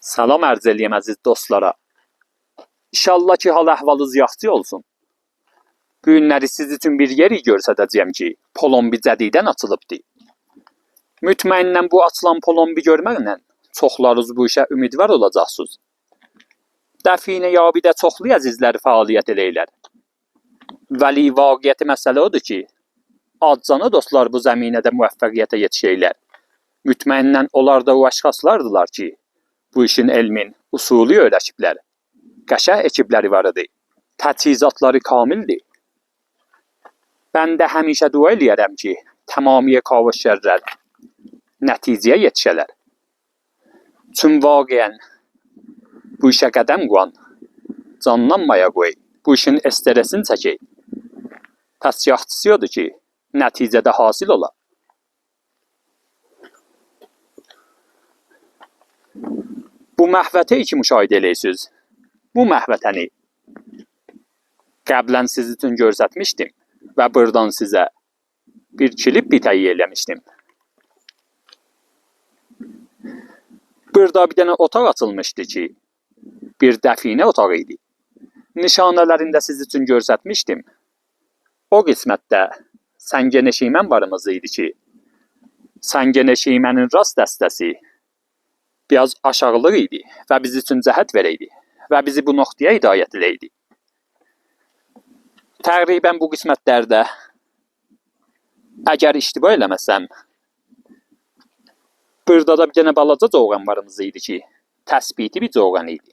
Salam ərz eləyəm əziz dostlara. İnşallah ki, hal-əhvalınız yaxşı olsun. Bu günləri siz üçün bir yeri göstərəcəyəm ki, Polombi cədidən açılıbdır. Mütməinnən bu açılan Polombi görməklə çoxlarınız bu işə ümidvar olacaqsınız. Dəfinə yabidə çoxlu əzizləri fəaliyyət eləyirlər. Vəli vaqiyyəti məsələ odur ki, accanı dostlar bu zəminədə müvəffəqiyyətə yetişirlər. Mütməinnən onlar da o əşxaslardılar ki, bu işin elmin, usulü öyrəşiblər. Qəşəng ekibləri var idi. Təchizatları kamildir. Mən də həmişə dua eləyərəm ki, tamamiyə kavuşərlər, nəticəyə yetişələr. Çün vaqiən bu işə qədəm qoyan, canlanmaya qoy, bu işin estresini çəkək. Pəs yaxşısı odur ki, nəticədə hasil ola. Bu məhvətəyi ki müşahidə eləyirsiniz. Bu məhvətəni qəblən siz üçün göstərmişdim və buradan sizə bir klip bitəyi eləmişdim. Burada bir dənə otaq açılmışdı ki, bir dəfinə otağı idi. Nişanələrində siz üçün göstərmişdim. O qismətdə Səngəneşimən barımız idi ki, Səngəneşimənin rast dəstəsi biraz aşağılıq idi və biz üçün cəhət verəydi və bizi bu nöqtəyə hidayət eləydi. Təqribən bu qismətlərdə əgər iştiba eləməsəm, burada da bir dənə balaca coğan varımız idi ki, təsbiti bir coğan idi.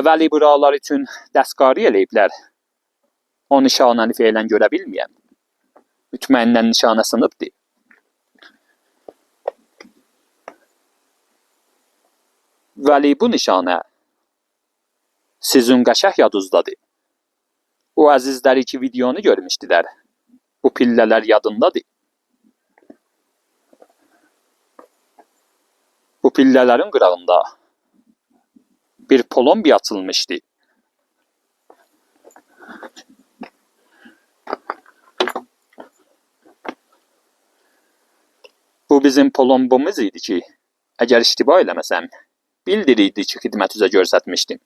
Vəli buralar üçün dəstqari eləyiblər. O nişanəni feylən görə bilməyəm. Mütməinnən nişanə sınıbdır. Vəli bu nişanə sizin qəşəng yadınızdadır. O əzizləri ki videonu görmüşdülər. Bu pillələr yadındadır. Bu pillələrin qırağında bir Polombi açılmışdı. Bu bizim Polombomuz idi ki, əgər iştiba eləməsəm, bildiriydi ki, xidmət üzə göstərmişdim.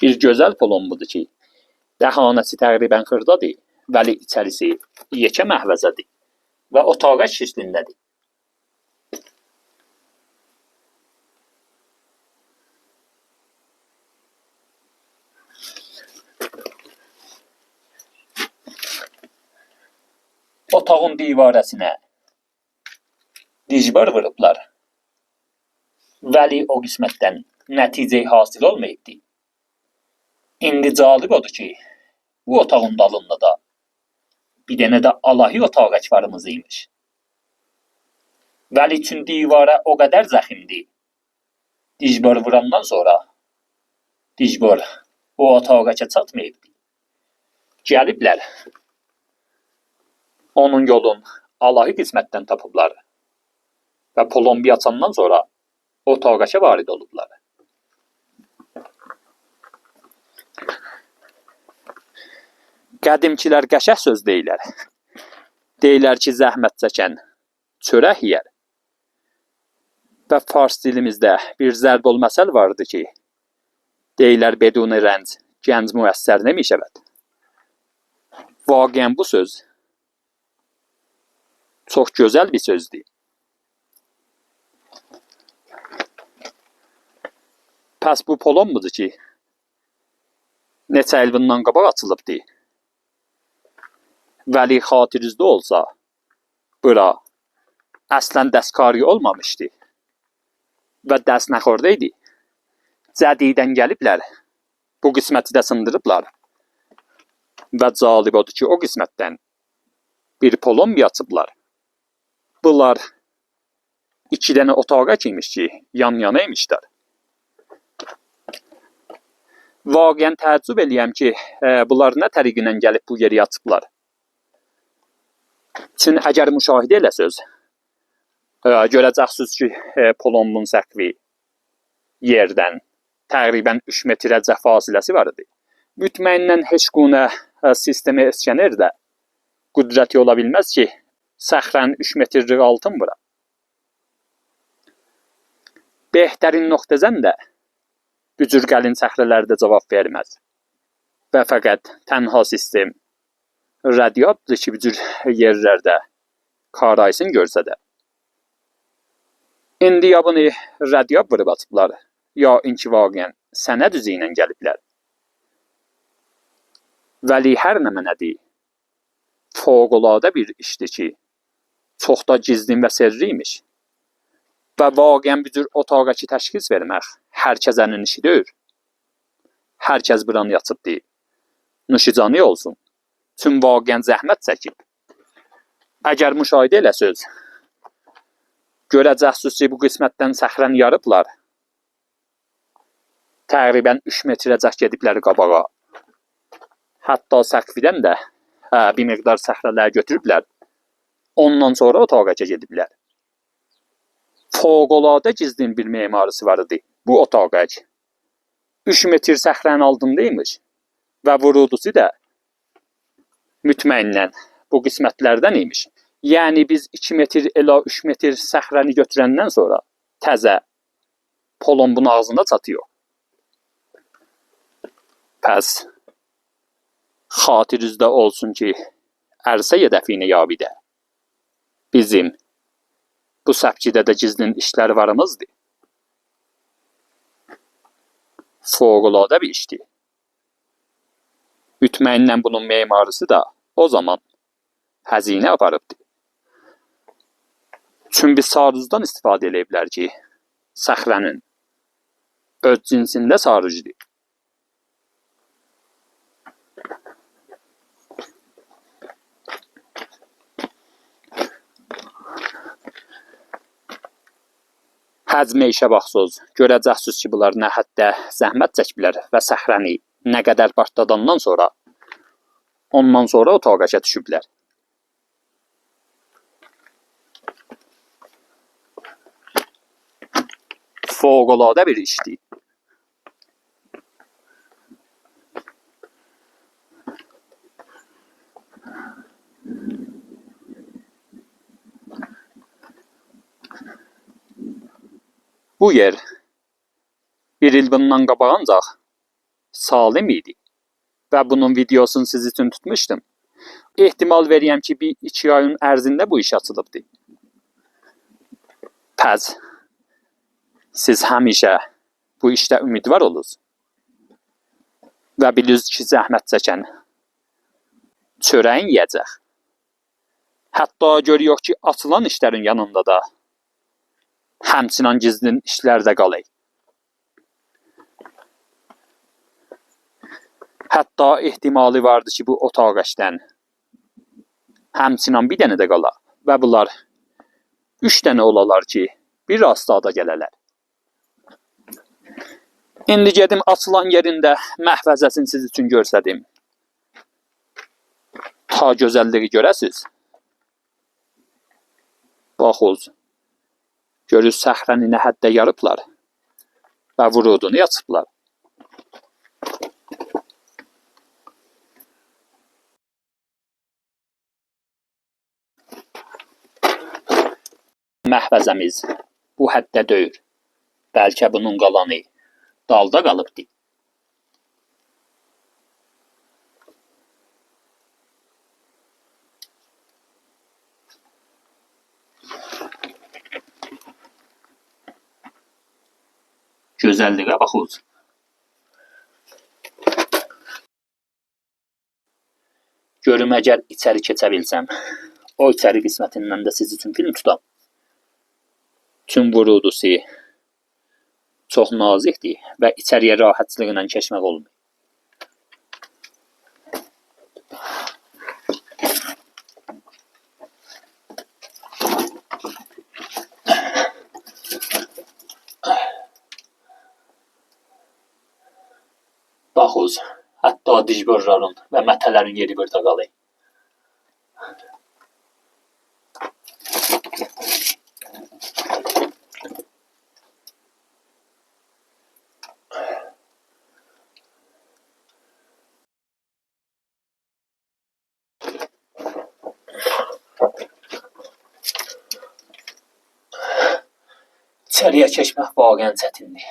Bir gözəl Polombudur ki, dəhanəsi təqribən xırdadır, vəli içərisi yekə məhvəzədir və otağa şiklindədir. Otağın divarəsinə dijbar vurublar. Vəli o qismətdən nəticə hasil olmayıbdır. İndi cəlib odur ki, bu otağın dalında da bir dənə də alahi otaq əkvarımız imiş. Vəli üçün divara o qədər zəximdir. Dijbar vurandan sonra dijbar o otağa çatmayıbdır. Gəliblər. Onun yolun alahi qismətdən tapıblar və Polombi açandan sonra otağa varid olublar. Qədimkilər qəşəng söz deyirlər. Deyirlər ki, zəhmət çəkən çörək yeyər. Və fars dilimizdə bir zərbol məsəl vardı ki, deyirlər bedun rənc gənc müəssər nemişəvət. Vaqiən bu söz çox gözəl bir sözdür. Pəs bu Polombudur ki, neçə il bundan qabaq açılıbdır. Vəli xatirinizdə olsa, bura əslən dəstqari olmamışdı və dəst nəxorda idi. Cədidən gəliblər, bu qisməti də sındırıblar və cəlib odur ki, o qismətdən bir Polombi açıblar. Bunlar 2 dənə otağa imiş ki, yan-yana imişlər. Vaqiən təəccüb eləyəm ki, bunlar nə təriqlə gəlib bu yeri açıblar. Çün əgər müşahidə eləsəz, görəcəksiniz ki, Polombun səqvi yerdən təqribən 3 metrəcə fasiləsi var idi. Mütməyindən heç quna sistemi eskənər də qüdrəti ola bilməz ki, səxrənin 3 metrlik altın bura. Behtərin nöqtəzən də bu cür gəlin səxrələrdə cavab verməz. Və fəqət tənha sistem radiyadır ki, bu cür yerlərdə karaysın görsə də. İndi ya bunu radiyab vurub atıblar, ya inki vaqiyən sənəd üzü ilə gəliblər. Vəli hər nə mənədir, fövqəladə bir işdir ki, çox da gizlin və sirriymiş. Və vaqiyən bu cür otağa ki təşxis vermək hər kəsənin işi deyil. Hər kəs buranı yatıbdır. Nuşicanı olsun. Tüm vaqiyən zəhmət çəkib. Əgər müşahidə eləsəz, görəcəksiniz ki, bu qismətdən səxrəni yarıblar. Təqribən 3 metrəcək gediblər qabağa. Hətta səqfidən də bir miqdar səxrələr götürüblər. Ondan sonra otağa gediblər. Fövqəladə gizlin bir memarisi var idi bu otağa. 3 metr səxrənin altındaymış və vurudusu da mütməyindən bu qismətlərdən imiş. Yəni biz 2 metr elə 3 metr səxrəni götürəndən sonra təzə polombun ağzında çatıyor. Pəs xatirinizdə olsun ki, ərsə yədəfinə yabidə. Bizim bu səpkidə də gizlin işlər varımızdır. Fövqəladə bir işdir. Mütməyindən bunun memarisi da o zaman həzinə aparıbdır. Çünki sarıcıdan istifadə ediblər ki, səxrənin öz cinsində sarıcıdır. Həzmə işə baxsız, görəcəksiniz ki, bunlar nə həddə zəhmət çəkiblər və səxrəni nə qədər partladandan sonra ondan sonra otağa düşüblər. Fövqəladə bir işdir. Bu yer bir il bundan qabaq ancaq salim idi və bunun videosunu siz üçün tutmuşdum. Ehtimal veriyəm ki, 1-2 ayın ərzində bu iş açılıbdır. Pəs, siz həmişə bu işdə ümidvar olunuz və bilirsiniz ki, zəhmət çəkən çörəyin yiyəcək. Hətta görüyor ki, açılan işlərin yanında da həmçinin gizlin işlərdə qalır. Hətta ehtimali vardı ki, bu otaqəşdən həmçinin bir dənə də qala və bunlar 3 dənə olalar ki, bir rastada gələlər. İndi gedim açılan yerində məhvəzəsini siz üçün görsədim. Ta gözəlliyi görəsiz. Baxız. Görürsünüz səxrəni nə həddə yarıblar və vurudunu yatıblar. Məhvəzəmiz bu həddə deyil. Bəlkə bunun qalanı dalda qalıbdır. Gözəlliyə baxız. Görüm əgər içəri keçə bilsəm, o içəri qismətindən də siz üçün film tutam. Tüm vurudusu çox nazikdir və içəriyə rahatçılıqla keçmək olmur. Baxız, hətta dicbörlərin və mətələrin yeri burada qalır. İçəriyə keçmək vaqəən çətindir.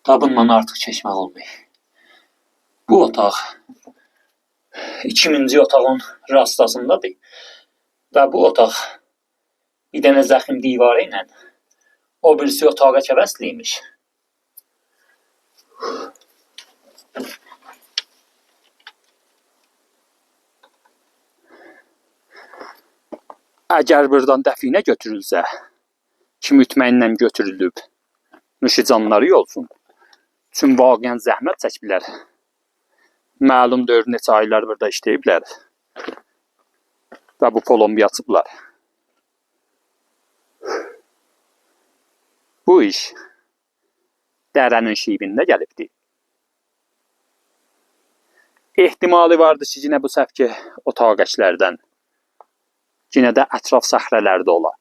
Da bundan artıq keçmək olmuyor. Bu otaq 2000-ci otağın rastasındadır. Və bu otaq bir dənə zəxim divarı ilə o birisi otağa kəvəsliymiş. Əgər buradan dəfinə götürülsə, ki mütməinlə götürülüb, nüşücanları olsun. Üçün vaqəən zəhmət çəkiblər. Məlum deyil neçə aylar burada işləyiblər. Və bu polombi açıblar. Bu iş dərənin şivində gəlibdi. Ehtimali vardı ki, yine bu səfki otaq əşlərdən. Yine də ətraf səhrələrdə ola.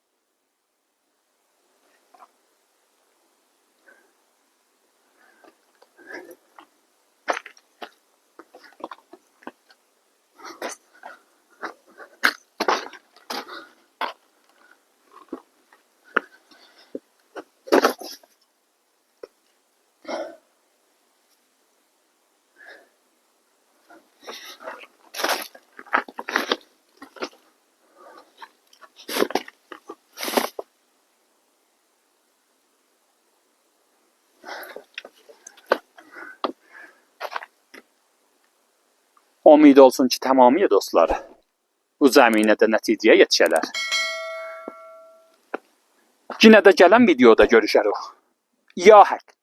Umid olsun ki, tamamilə dostlar, bu zəminədə nəticəyə yetişələr. Yine də gələn videoda görüşərik. Ya haqq.